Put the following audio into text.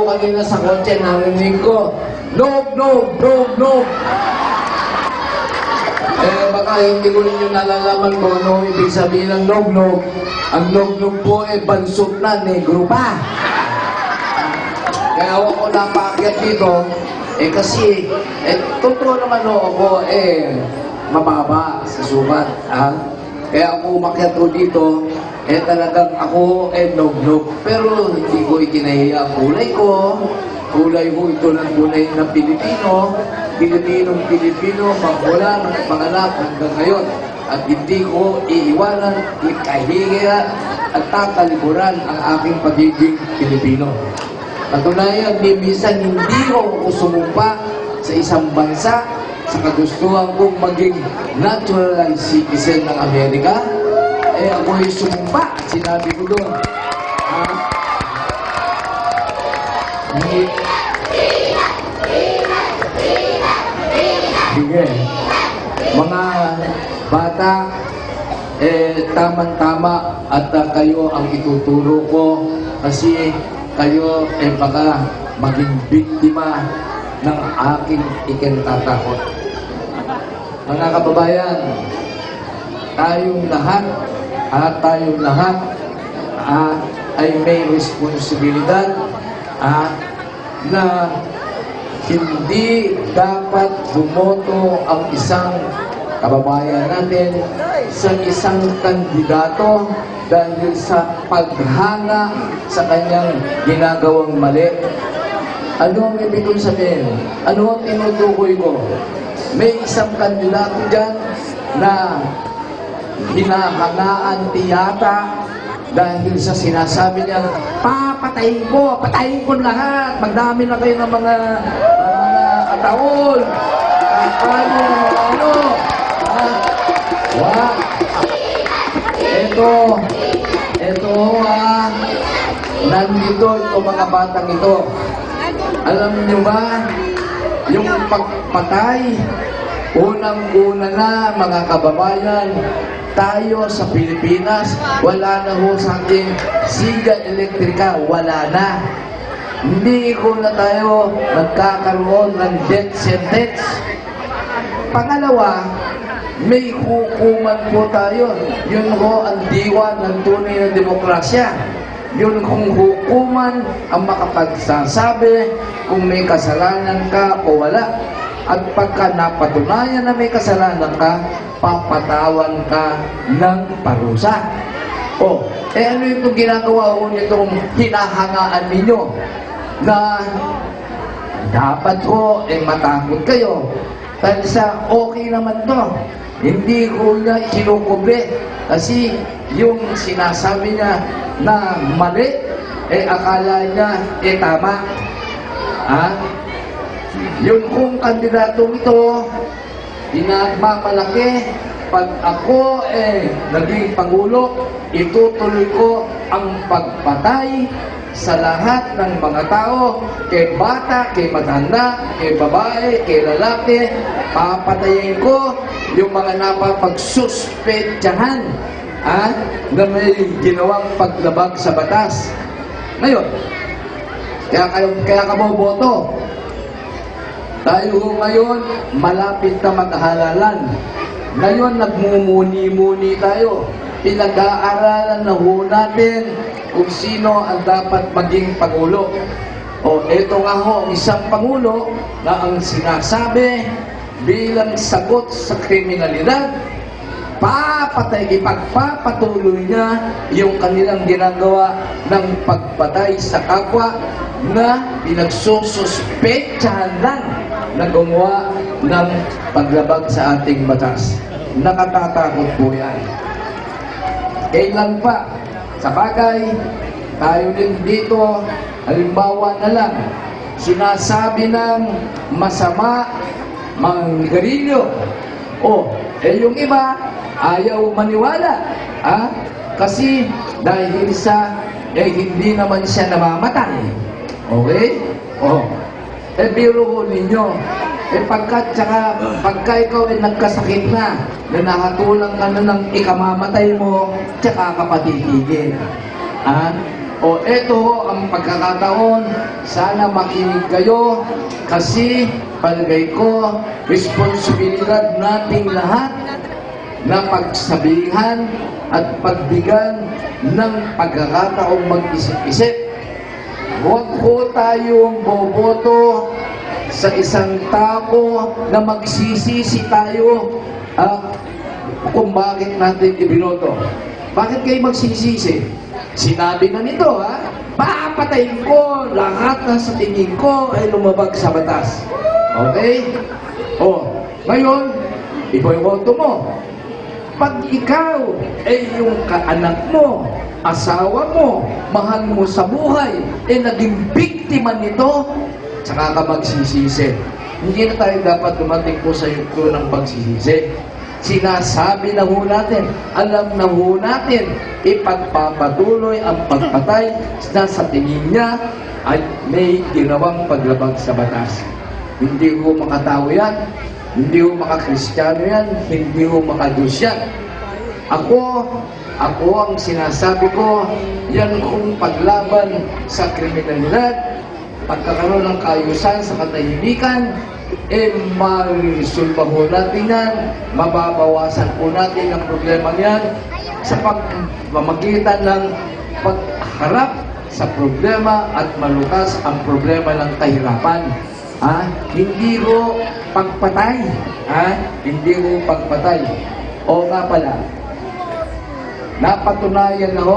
kanina sa kotse, narinig ko, "Nog, nog, nog, nog." Baka hindi ko ninyo nalalaman kung ano ibig sabihin ng nog-nog. Ang nog-nog po bansot na, negro pa. Kaya ako napaakyat dito, kasi, totoo naman ako, mababa sa sukat. Kaya ako umakyat ko dito, talagang ako, nog-nog. Pero hindi ko ikinahiya ang kulay ko. Kulay ko ito ng kulay ng Pilipino. Pilipino, magmula ng panganak hanggang ngayon. At hindi ko iiwanan, ikahiya at tataliburan ang aking pagiging Pilipino. Patunayan, minsan hindi ko sumumpa sa isang bansa sa kagustuhan kong maging naturalized citizen ng Amerika. Ako'y sumumpa. Sinabi ko doon. Sige. Mga bata, tamang-tama at kayo ang ituturo ko kasi kayo baka maging biktima ng aking ikinatatakot. Mga kababayan, tayong lahat ay may responsibilidad na hindi dapat bumoto ang isang kababayan natin sa isang kandidato dahil sa paghanga sa kanyang ginagawang mali. Ano ang ibig kong sabihin? Ano ang tinutukoy ko? May isang kandidato dyan na hinahangaan tiyata dahil sa sinasabi niya, patayin ko lahat, magdami na kayo ng mga ataol, nandito itong mga batang ito. Alam niyo ba, yung pagpatay, unang-una na mga kababayan, tayo sa Pilipinas, wala na ho sa ating siga elektrika, wala na. Hindi ko na tayo nagkakaroon ng death sentence. Pangalawa, may hukuman po tayo. Yun ho ang diwa ng tunay na demokrasya. Yun kung hukuman ang makapagsasabi kung may kasalanan ka o wala. At pagka napatunayan na may kasalanan ka, papatawan ka ng parusa. Ano itong ginagawa ko nitong hinahangaan ninyo? Na dapat ko matakot kayo. Dahil sa okay naman to. Hindi ko niya kinukubre. Kasi yung sinasabi niya na mali, akala niya tama. Yun kung kandidatong ito, pinagmamalaki, pag ako naging Pangulo, itutuloy ko ang pagpatay sa lahat ng mga tao, kay bata, kay matanda, kay babae, kay lalaki. Papatayin ko yung mga napapagsuspetsahan na may ginawang paglabag sa batas. Ngayon, kaya ka boboto. Tayo ngayon, malapit na maghalalan. Ngayon, nagmumuni-muni tayo. Pinag-aaralan na ho natin kung sino ang dapat maging Pangulo. Ito nga ho, isang Pangulo na ang sinasabi bilang sagot sa kriminalidad, ipagpapatuloy niya yung kanilang ginagawa ng pagpatay sa kapwa na pinagsususpetsahan lang na gumawa ng paglabag sa ating batas. Nakatatakot po yan. Kailan pa? Sa bagay, tayo din dito, halimbawa na lang, sinasabi ng masama, mga nigarilyo. Yung iba, ayaw maniwala. Kasi dahil sa, hindi naman siya namamatay. Okay? Biro ko ninyo. Pagka ikaw nagkasakit na nahatulang ka na ng ikamamatay mo, tsaka ka patitigil. O eto ho ang pagkakataon, sana makinig kayo kasi palagay ko, responsibilidad nating lahat na pagsabihan at pagbigyan ng pagkakataong mag-isip-isip. Huwag po tayong boboto sa isang tao na magsisisi tayo kung bakit natin ibinoto. Bakit kayo magsisisi? Sinabi na nito, papatayin ko lahat na sa tingin ko ay lumabag sa batas. Okay? Ngayon, iboboto mo. Pag ikaw ay yung kaanak mo, asawa mo, mahal mo sa buhay, naging biktima nito, saka ka magsisisi. Hindi na tayo dapat dumating po sa yugto ng pagsisisi. Sinasabi na ho natin, alam na ho natin, ipagpapatuloy ang pagpatay na sa tingin niya ay may ginawang paglabag sa batas. Hindi ho makatao yan, hindi ho makakristyano yan, hindi ho makadus yan. Ako ang sinasabi ko, yan kung paglaban sa kriminalidad, pagkakaroon ng kaayusan sa katahimikan, marisolba ho natin yan, mababawasan po natin ang problema niyan sa pamamagitan ng pagharap sa problema at malutas ang problema ng kahirapan. Hindi ho pagpatay. Hindi ho pagpatay. O nga pala, napatunayan na ho